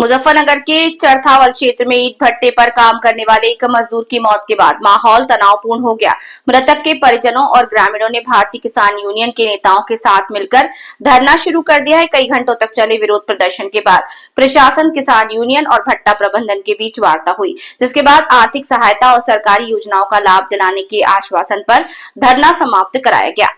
मुजफ्फरनगर के चरथावल क्षेत्र में ईंट भट्टे पर काम करने वाले एक मजदूर की मौत के बाद माहौल तनावपूर्ण हो गया। मृतक के परिजनों और ग्रामीणों ने भारतीय किसान यूनियन के नेताओं के साथ मिलकर धरना शुरू कर दिया है। कई घंटों तक चले विरोध प्रदर्शन के बाद प्रशासन, किसान यूनियन और भट्टा प्रबंधन के बीच वार्ता हुई, जिसके बाद आर्थिक सहायता और सरकारी योजनाओं का लाभ दिलाने के आश्वासन पर धरना समाप्त कराया गया।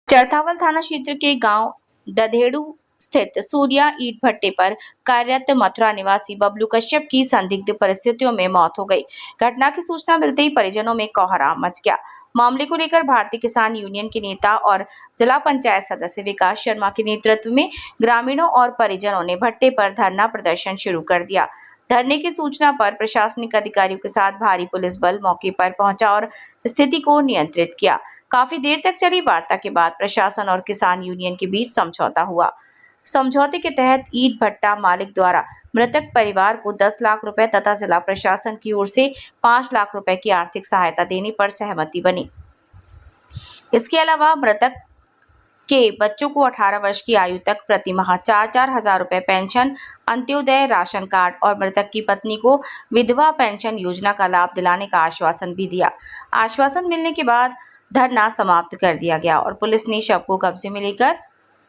चरथावल थाना क्षेत्र के गाँव दधेड़ू स्थित सूर्या ईंट भट्टे पर कार्यरत मथुरा निवासी बबलू कश्यप की संदिग्ध परिस्थितियों में मौत हो गई। घटना की सूचना मिलते ही परिजनों में कोहराम मच गया। मामले को लेकर भारतीय किसान यूनियन के नेता और जिला पंचायत सदस्य विकास शर्मा के नेतृत्व में ग्रामीणों और परिजनों ने भट्टे पर धरना प्रदर्शन शुरू कर दिया। धरने की सूचना पर प्रशासनिक अधिकारियों के साथ भारी पुलिस बल मौके पर पहुंचा और स्थिति को नियंत्रित किया। काफी देर तक चली वार्ता के बाद प्रशासन और किसान यूनियन के बीच समझौता हुआ। समझौते के तहत ईंट भट्टा मालिक द्वारा मृतक परिवार को 10 लाख रुपए तथा जिला प्रशासन की ओर से 5 लाख रुपए की आर्थिक सहायता देने पर सहमति बनी। इसके अलावा मृतक के बच्चों को 18 वर्ष की आयु तक प्रति माह 4-4 हजार रुपए पेंशन, अंत्योदय राशन कार्ड और मृतक की पत्नी को विधवा पेंशन योजना का लाभ दिलाने का आश्वासन भी दिया। आश्वासन मिलने के बाद धरना समाप्त कर दिया गया और पुलिस ने शव को कब्जे में लेकर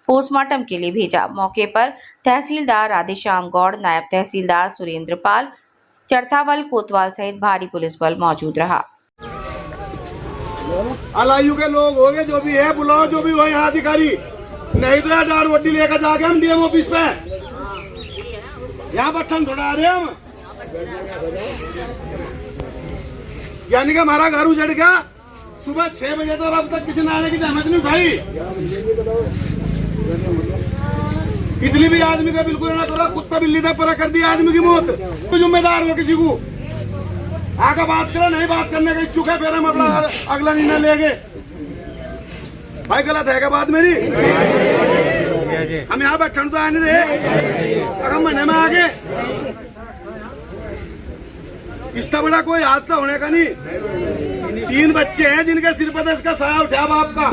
पोस्टमार्टम के लिए भेजा। मौके पर तहसीलदार राधेश्याम गौड़, नायब तहसीलदार सुरेंद्र पाल, चरथावल कोतवाल सहित भारी पुलिस बल मौजूद रहा। अलायू के लोग हो गए, जो भी है बुलाओ, जो भी हो यहाँ अधिकारी, नहीं तो डार वड्डी लेकर जाके हम डीएम ऑफिस पे यहाँ बट्ठन थोड़ा रहे हम, यानी कि हमारा घर उजड़ गया। सुबह 6 बजे तो अब तक किसी ने आने की जहमत नहीं उठाई। इतनी भी आदमी का बिल्कुल ना करो, कुत्ता बिल्ली तक पर कर दिया आदमी की मौत। तो जिम्मेदार हो किसी को आगे बात करे, नहीं बात करने का इच्छुक है, फिर हम अपना अगला निर्णय लेंगे। भाई गलत है क्या बात मेरी? हम यहाँ बैठन तो आने रहे, अगर महीने में आगे इसका बड़ा कोई हादसा होने का नहीं। 3 बच्चे हैं जिनके सिर पर इसका साया उठा बाप का।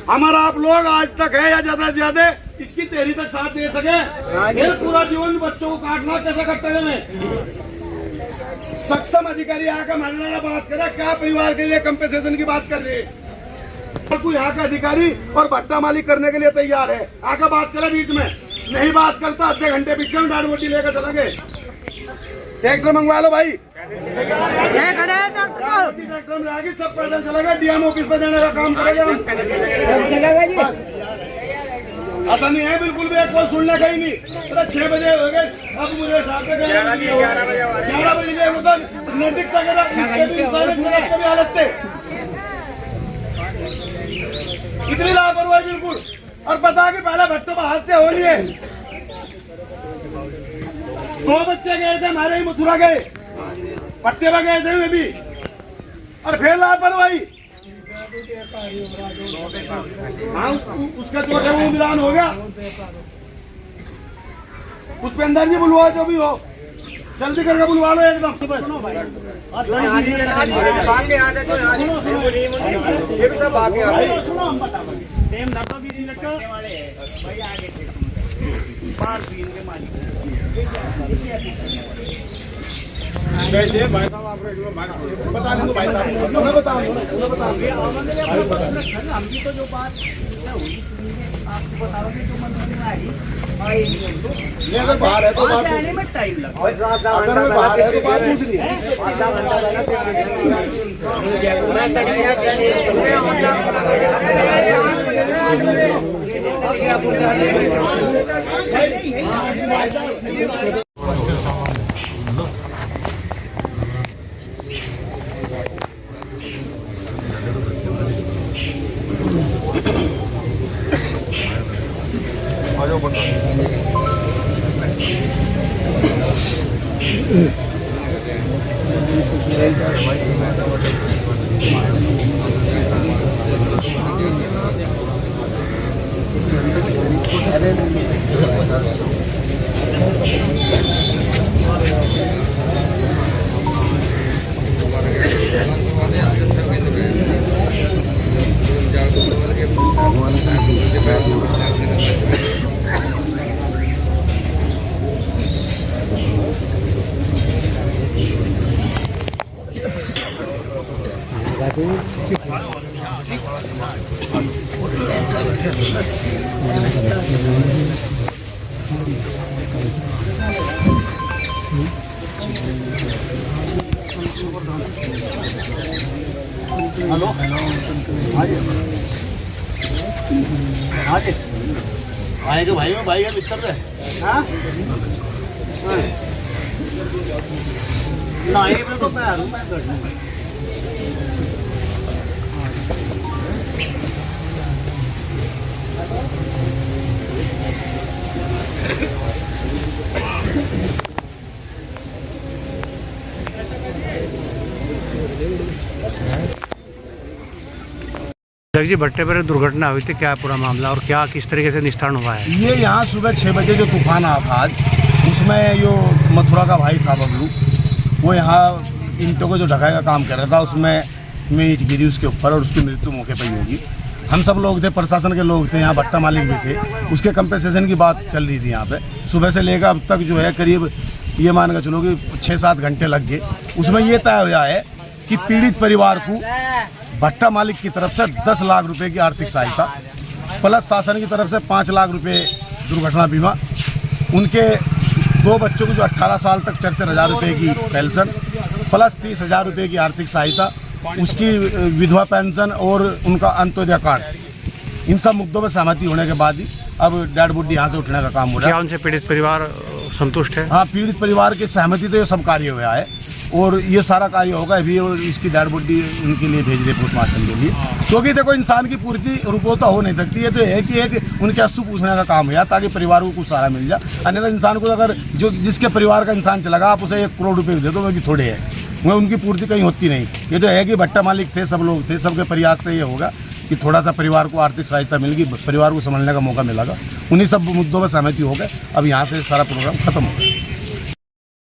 हमारा आप लोग आज तक है या ज्यादा से ज्यादा इसकी तेरी तक साथ दे सके, फिर पूरा जीवन बच्चों को काटना कैसे करते हैं? सक्षम अधिकारी आकर हमारे बात करे, क्या परिवार के लिए कंपेसेशन की बात कर रहे हैं? और कोई यहाँ का अधिकारी और भट्टा मालिक करने के लिए तैयार है, आकर बात करे। बीच में नहीं बात करता, आधे घंटे पीछे में डाल बोटी लेकर चला गए। ट्रैक्टर मंगवा लो भाई, ट्रैक्टर में आगे सब पैदल चलेगा, डीएम ऑफिस पे देने का काम करेगा हम। ऐसा नहीं है बिल्कुल भी, कोई सुनने का ही नहीं। 6 बजे हो गए, अब मुझे 11 बजे गए उधर नैतिकता की हालत थे। इतनी लापरवाही बिल्कुल। और पता कि पहले भट्टों का हाथ से हो लिए 2 बच्चे गए थे हमारे ही, मथुरा गए, पट्टे पर गए थे वे भी, और फिर लापरवाही। हाँ, उसका जो है वो मिलान हो गया। पुष्पेंद्र जी बुलवा, जो भी हो जल्दी करके बुलवा लो एकदम। बता देंगे भाई साहब, उन्हें बताओ। हमकी तो जो बात आपको बताओगे जो मंदिर में आई, अगर बाहर है तो बात आने में टाइम लगता है। अगर बाहर है तो बात पूछ ली। अरे हेलो आएगा भाई में भाई मित्र रहे नहीं मेरे को मैं जी भट्टे पर एक दुर्घटना हुई थी, क्या पूरा मामला और क्या किस तरीके से निस्तारण हुआ है? ये यहाँ सुबह 6 बजे जो तूफान आया था आज, उसमें जो मथुरा का भाई था बबलू, वो यहाँ ईंटों को जो ढकाई का काम कर रहा था, उसमें ईंट गिरी उसके ऊपर और उसकी मृत्यु मौके पर ही होगी। हम सब लोग थे, प्रशासन के लोग थे, यहाँ भट्टा मालिक भी थे, उसके कंपेंसेशन की बात चल रही थी यहाँ पे। सुबह से लेकर अब तक जो है करीब ये मान कर चलो कि 6-7 घंटे लग गए। उसमें ये तय हुआ है कि पीड़ित परिवार को भट्टा मालिक की तरफ से 10 लाख रुपए की आर्थिक सहायता प्लस शासन की तरफ से 5 लाख रुपए दुर्घटना बीमा, उनके 2 बच्चों को जो 18 साल तक 4,000 रुपये की पेंशन प्लस 30,000 रुपये की आर्थिक सहायता, उसकी विधवा पेंशन और उनका अंत्योदय कार्ड, इन सब मुद्दों पर सहमति होने के बाद ही अब डेड बॉडी यहाँ से उठने का काम हो रहा है। क्या उनसे पीड़ित परिवार संतुष्ट है? हाँ, पीड़ित परिवार की सहमति तो ये सब कार्य हुआ है और ये सारा कार्य होगा अभी, और इसकी डेड बॉडी उनके लिए भेज रहे पोस्टमार्टम के लिए, क्योंकि देखो इंसान की पूर्ति रुपयों हो नहीं सकती है, तो है कि एक उनके अश्रु पूछने का काम है ताकि परिवार को कुछ सहारा मिल जाए। अन्यथा इंसान को अगर जो जिसके परिवार का इंसान चलेगा आप उसे 1 करोड़ रुपये दे दो, वो भी थोड़े है, वह उनकी पूर्ति कहीं होती नहीं। ये तो है कि भट्टा मालिक थे, सब लोग थे, सबके प्रयास से ये होगा कि थोड़ा सा परिवार को आर्थिक सहायता मिलेगी, परिवार को संभालने का मौका मिलेगा। उन्हीं सब मुद्दों पर सहमति हो गए, अब यहाँ से सारा प्रोग्राम खत्म हो गया।